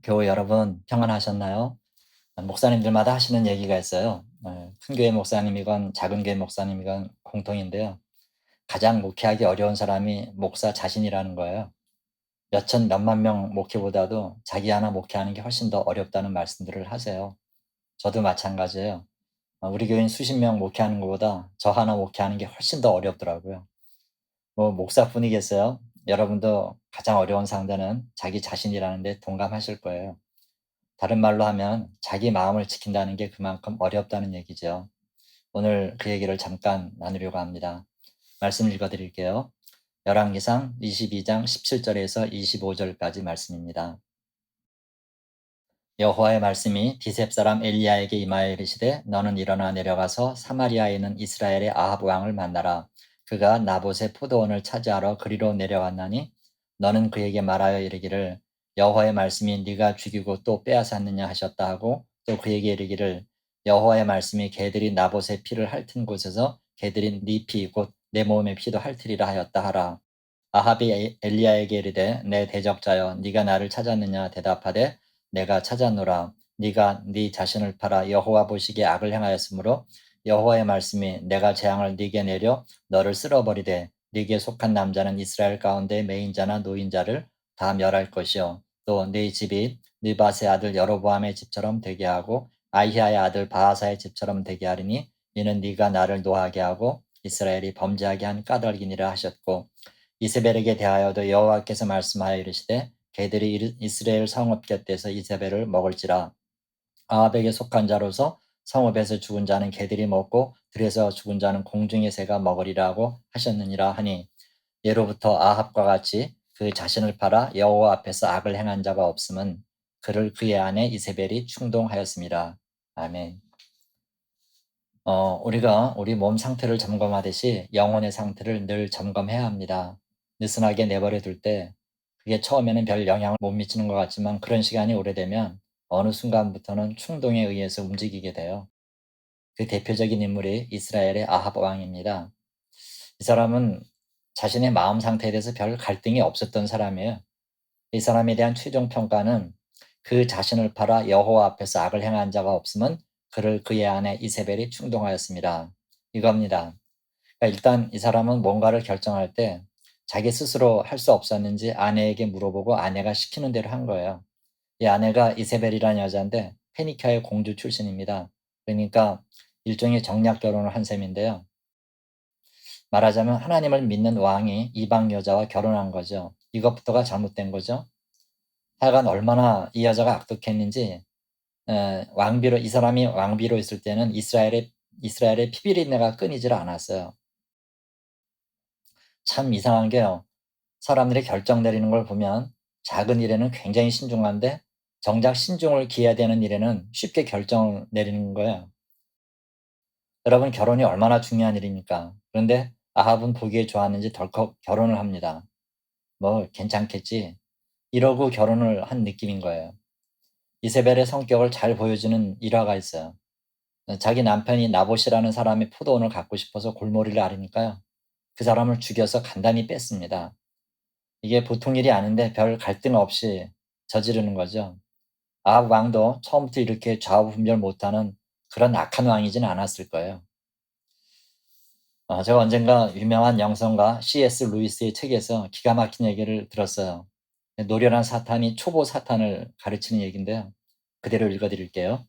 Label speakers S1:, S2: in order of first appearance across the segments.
S1: 교우 여러분 평안하셨나요? 목사님들마다 하시는 얘기가 있어요. 큰 교회 목사님이건 작은 교회 목사님이건 공통인데요. 가장 목회하기 어려운 사람이 목사 자신이라는 거예요. 몇천 몇만 명 목회보다도 자기 하나 목회하는 게 훨씬 더 어렵다는 말씀들을 하세요. 저도 마찬가지예요. 우리 교인 수십 명 목회하는 것보다 저 하나 목회하는 게 훨씬 더 어렵더라고요. 뭐 목사뿐이겠어요? 여러분도 가장 어려운 상대는 자기 자신이라는데 동감하실 거예요. 다른 말로 하면 자기 마음을 지킨다는 게 그만큼 어렵다는 얘기죠. 오늘 그 얘기를 잠깐 나누려고 합니다. 말씀 읽어드릴게요. 열왕기상 22장 17절에서 25절까지 말씀입니다. 여호와의 말씀이 디셉 사람 엘리야에게 임하여 이르시되 너는 일어나 내려가서 사마리아에 있는 이스라엘의 아합 왕을 만나라. 그가 나봇의 포도원을 차지하러 그리로 내려왔나니 너는 그에게 말하여 이르기를 여호와의 말씀이 네가 죽이고 또 빼앗았느냐 하셨다 하고 또 그에게 이르기를 여호와의 말씀이 개들이 나봇의 피를 핥은 곳에서 개들이 네 피 곧 내 몸의 피도 핥으리라 하였다 하라. 아합이 엘리야에게 이르되 내 대적자여 네가 나를 찾았느냐 대답하되 내가 찾았노라. 네가 네 자신을 팔아 여호와 보시기에 악을 행하였으므로 여호와의 말씀이 내가 재앙을 네게 내려 너를 쓸어버리되 네게 속한 남자는 이스라엘 가운데 매인자나 노인자를 다 멸할 것이요 또 네 집이 느밧의 아들 여로보암의 집처럼 되게 하고 아히야의 아들 바하사의 집처럼 되게 하리니 이는 네가 나를 노하게 하고 이스라엘이 범죄하게 한 까닭이니라 하셨고 이세벨에게 대하여도 여호와께서 말씀하여 이르시되 개들이 이스라엘 성읍 곁에서 이세벨을 먹을지라. 아합에게 속한 자로서 성읍에서 죽은 자는 개들이 먹고 들에서 죽은 자는 공중의 새가 먹으리라고 하셨느니라 하니 예로부터 아합과 같이 그 자신을 팔아 여호와 앞에서 악을 행한 자가 없음은 그를 그의 아내 이세벨이 충동하였습니다. 아멘. 우리가 우리 몸 상태를 점검하듯이 영혼의 상태를 늘 점검해야 합니다. 느슨하게 내버려 둘 때 그게 처음에는 별 영향을 못 미치는 것 같지만 그런 시간이 오래되면 어느 순간부터는 충동에 의해서 움직이게 돼요. 그 대표적인 인물이 이스라엘의 아합 왕입니다. 이 사람은 자신의 마음 상태에 대해서 별 갈등이 없었던 사람이에요. 이 사람에 대한 최종 평가는 그 자신을 팔아 여호와 앞에서 악을 행한 자가 없음은 그를 그의 아내 이세벨이 충동하였습니다. 이겁니다. 그러니까 일단 이 사람은 뭔가를 결정할 때 자기 스스로 할 수 없었는지 아내에게 물어보고 아내가 시키는 대로 한 거예요. 이 아내가 이세벨이라는 여자인데 페니키아의 공주 출신입니다. 그러니까 일종의 정략 결혼을 한 셈인데요. 말하자면 하나님을 믿는 왕이 이방 여자와 결혼한 거죠. 이것부터가 잘못된 거죠. 하여간 얼마나 이 여자가 악독했는지 왕비로 이 사람이 왕비로 있을 때는 이스라엘의 피비린내가 끊이질 않았어요. 참 이상한 게요. 사람들이 결정 내리는 걸 보면 작은 일에는 굉장히 신중한데 정작 신중을 기해야 되는 일에는 쉽게 결정을 내리는 거예요. 여러분 결혼이 얼마나 중요한 일입니까? 그런데 아합은 보기에 좋았는지 덜컥 결혼을 합니다. 뭐 괜찮겠지. 이러고 결혼을 한 느낌인 거예요. 이세벨의 성격을 잘 보여주는 일화가 있어요. 자기 남편이 나봇이라는 사람의 포도원을 갖고 싶어서 골머리를 앓으니까요. 그 사람을 죽여서 간단히 뺐습니다. 이게 보통 일이 아닌데 별 갈등 없이 저지르는 거죠. 아합 왕도 처음부터 이렇게 좌우분별 못하는 그런 악한 왕이진 않았을 거예요. 제가 언젠가 유명한 영성가 C.S. 루이스의 책에서 기가 막힌 얘기를 들었어요. 노련한 사탄이 초보 사탄을 가르치는 얘기인데요. 그대로 읽어드릴게요.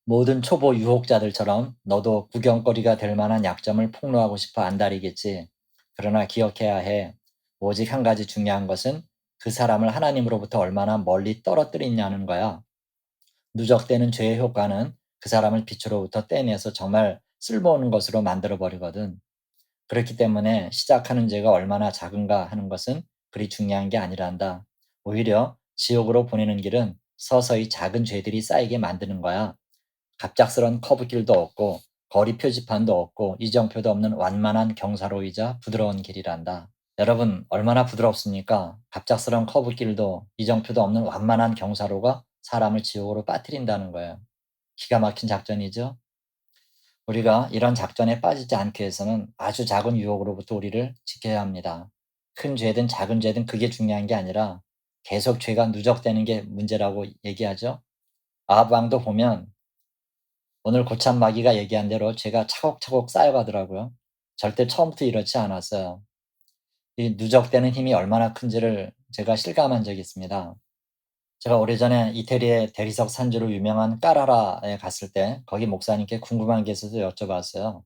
S1: 모든 초보 유혹자들처럼 너도 구경거리가 될 만한 약점을 폭로하고 싶어 안달이겠지. 그러나 기억해야 해. 오직 한 가지 중요한 것은 그 사람을 하나님으로부터 얼마나 멀리 떨어뜨리냐는 거야. 누적되는 죄의 효과는 그 사람을 빛으로부터 떼내서 정말 쓸모없는 것으로 만들어 버리거든. 그렇기 때문에 시작하는 죄가 얼마나 작은가 하는 것은 그리 중요한 게 아니란다. 오히려 지옥으로 보내는 길은 서서히 작은 죄들이 쌓이게 만드는 거야. 갑작스런 커브길도 없고 거리 표지판도 없고 이정표도 없는 완만한 경사로이자 부드러운 길이란다. 여러분 얼마나 부드럽습니까? 갑작스런 커브길도 이정표도 없는 완만한 경사로가 사람을 지옥으로 빠뜨린다는 거예요. 기가 막힌 작전이죠. 우리가 이런 작전에 빠지지 않기 위해서는 아주 작은 유혹으로부터 우리를 지켜야 합니다. 큰 죄든 작은 죄든 그게 중요한 게 아니라 계속 죄가 누적되는 게 문제라고 얘기하죠. 아합 왕도 보면 오늘 고참 마귀가 얘기한 대로 죄가 차곡차곡 쌓여가더라고요. 절대 처음부터 이렇지 않았어요. 이 누적되는 힘이 얼마나 큰지를 제가 실감한 적이 있습니다. 제가 오래전에 이태리의 대리석 산지로 유명한 까라라에 갔을 때 거기 목사님께 궁금한 게 있어서 여쭤봤어요.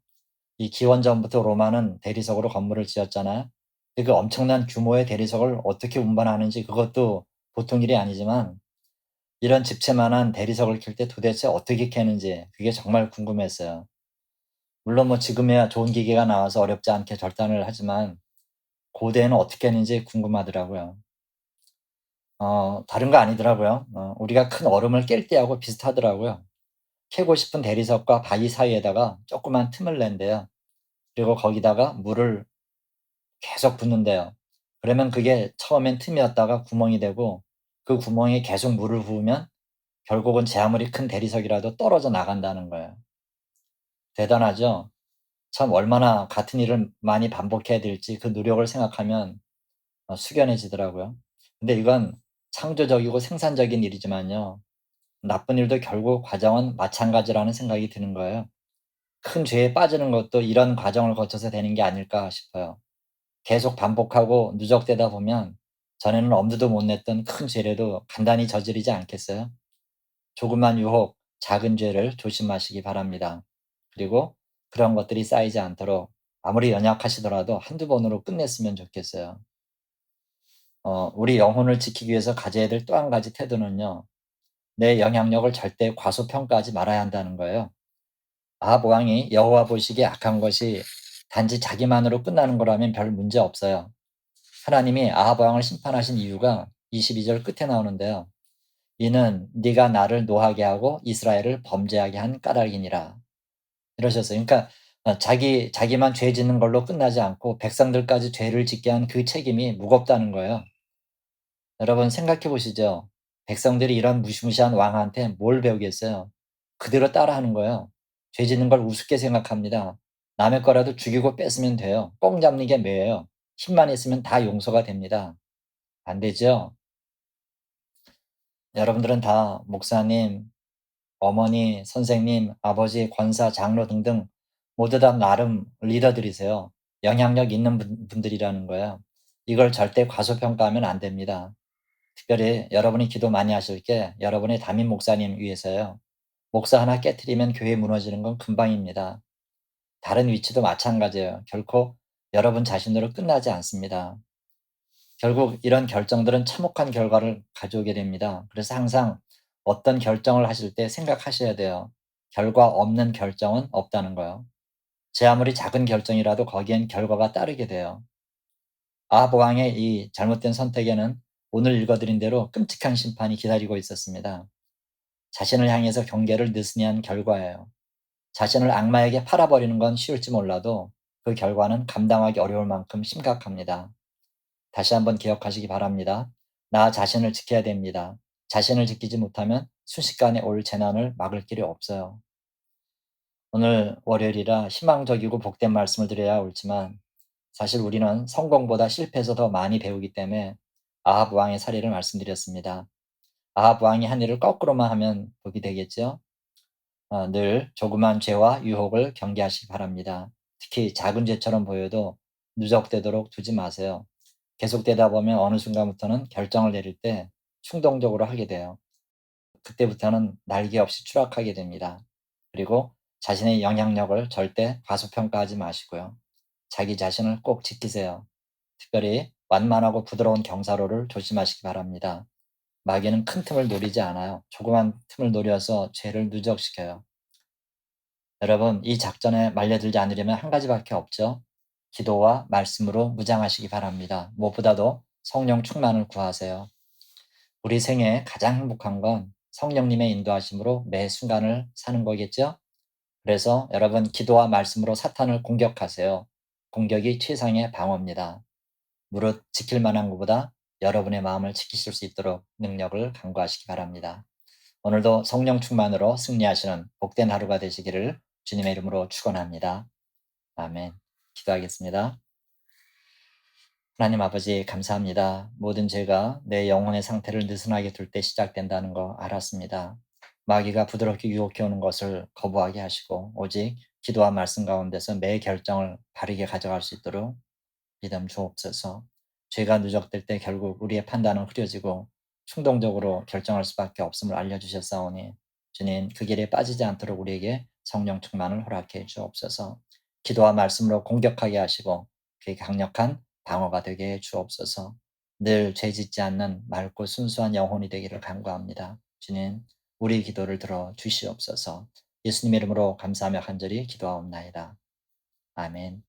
S1: 이 기원전부터 로마는 대리석으로 건물을 지었잖아요. 근데 그 엄청난 규모의 대리석을 어떻게 운반하는지 그것도 보통 일이 아니지만 이런 집채만한 대리석을 캘 때 도대체 어떻게 캐는지 그게 정말 궁금했어요. 물론 뭐 지금이야 좋은 기계가 나와서 어렵지 않게 절단을 하지만 고대에는 어떻게 했는지 궁금하더라고요. 다른 거 아니더라고요. 우리가 큰 얼음을 깰 때하고 비슷하더라고요. 캐고 싶은 대리석과 바위 사이에다가 조그만 틈을 낸대요. 그리고 거기다가 물을 계속 붓는대요. 그러면 그게 처음엔 틈이었다가 구멍이 되고 그 구멍에 계속 물을 부으면 결국은 제 아무리 큰 대리석이라도 떨어져 나간다는 거예요. 대단하죠? 참 얼마나 같은 일을 많이 반복해야 될지 그 노력을 생각하면 숙연해지더라고요. 근데 이건 창조적이고 생산적인 일이지만요. 나쁜 일도 결국 과정은 마찬가지라는 생각이 드는 거예요. 큰 죄에 빠지는 것도 이런 과정을 거쳐서 되는 게 아닐까 싶어요. 계속 반복하고 누적되다 보면 전에는 엄두도 못 냈던 큰 죄라도 간단히 저지르지 않겠어요? 조그만 유혹, 작은 죄를 조심하시기 바랍니다. 그리고 그런 것들이 쌓이지 않도록 아무리 연약하시더라도 한두 번으로 끝냈으면 좋겠어요. 우리 영혼을 지키기 위해서 가져야 될 또 한 가지 태도는요. 내 영향력을 절대 과소평가하지 말아야 한다는 거예요. 아합 왕이 여호와 보시기에 악한 것이 단지 자기만으로 끝나는 거라면 별 문제 없어요. 하나님이 아합 왕을 심판하신 이유가 22절 끝에 나오는데요. 이는 네가 나를 노하게 하고 이스라엘을 범죄하게 한 까닭이니라. 이러셨어요. 그러니까 자기만 죄 짓는 걸로 끝나지 않고 백성들까지 죄를 짓게 한 그 책임이 무겁다는 거예요. 여러분 생각해 보시죠. 백성들이 이런 무시무시한 왕한테 뭘 배우겠어요? 그대로 따라하는 거예요. 죄 짓는 걸 우습게 생각합니다. 남의 거라도 죽이고 뺏으면 돼요. 꽁 잡는 게 매예요. 힘만 있으면 다 용서가 됩니다. 안 되죠? 여러분들은 다 목사님, 어머니, 선생님, 아버지, 권사, 장로 등등 모두 다 나름 리더들이세요. 영향력 있는 분들이라는 거예요. 이걸 절대 과소평가하면 안 됩니다. 특별히 여러분이 기도 많이 하실 게 여러분의 담임 목사님 위해서요. 목사 하나 깨트리면 교회 무너지는 건 금방입니다. 다른 위치도 마찬가지예요. 결코 여러분 자신으로 끝나지 않습니다. 결국 이런 결정들은 참혹한 결과를 가져오게 됩니다. 그래서 항상 어떤 결정을 하실 때 생각하셔야 돼요. 결과 없는 결정은 없다는 거요. 제 아무리 작은 결정이라도 거기엔 결과가 따르게 돼요. 아합 왕의 이 잘못된 선택에는 오늘 읽어드린 대로 끔찍한 심판이 기다리고 있었습니다. 자신을 향해서 경계를 느슨히 한 결과예요. 자신을 악마에게 팔아버리는 건 쉬울지 몰라도 그 결과는 감당하기 어려울 만큼 심각합니다. 다시 한번 기억하시기 바랍니다. 나 자신을 지켜야 됩니다. 자신을 지키지 못하면 순식간에 올 재난을 막을 길이 없어요. 오늘 월요일이라 희망적이고 복된 말씀을 드려야 옳지만 사실 우리는 성공보다 실패에서 더 많이 배우기 때문에 아합 왕의 사례를 말씀드렸습니다. 아합 왕이 한 일을 거꾸로만 하면 복이 되겠죠? 늘 조그만 죄와 유혹을 경계하시기 바랍니다. 특히 작은 죄처럼 보여도 누적되도록 두지 마세요. 계속되다 보면 어느 순간부터는 결정을 내릴 때 충동적으로 하게 돼요. 그때부터는 날개 없이 추락하게 됩니다. 그리고 자신의 영향력을 절대 과소평가하지 마시고요. 자기 자신을 꼭 지키세요. 특별히 완만하고 부드러운 경사로를 조심하시기 바랍니다. 마귀는 큰 틈을 노리지 않아요. 조그만 틈을 노려서 죄를 누적시켜요. 여러분, 이 작전에 말려들지 않으려면 한 가지밖에 없죠. 기도와 말씀으로 무장하시기 바랍니다. 무엇보다도 성령 충만을 구하세요. 우리 생에 가장 행복한 건 성령님의 인도하심으로 매 순간을 사는 거겠죠? 그래서 여러분 기도와 말씀으로 사탄을 공격하세요. 공격이 최상의 방어입니다. 무릇 지킬 만한 것보다 여러분의 마음을 지키실 수 있도록 능력을 강구하시기 바랍니다. 오늘도 성령 충만으로 승리하시는 복된 하루가 되시기를 주님의 이름으로 축원합니다. 아멘. 기도하겠습니다. 하나님 아버지 감사합니다. 모든 죄가 내 영혼의 상태를 느슨하게 둘 때 시작된다는 거 알았습니다. 마귀가 부드럽게 유혹해 오는 것을 거부하게 하시고 오직 기도와 말씀 가운데서 매 결정을 바르게 가져갈 수 있도록 믿음 주옵소서. 죄가 누적될 때 결국 우리의 판단은 흐려지고 충동적으로 결정할 수밖에 없음을 알려주셨사오니 주님 그 길에 빠지지 않도록 우리에게 성령 충만을 허락해 주옵소서. 기도와 말씀으로 공격하게 하시고 그게 강력한 방어가 되게 해 주옵소서. 늘 죄짓지 않는 맑고 순수한 영혼이 되기를 간구합니다. 주님 우리 기도를 들어 주시옵소서. 예수님의 이름으로 감사하며 간절히 기도하옵나이다. 아멘.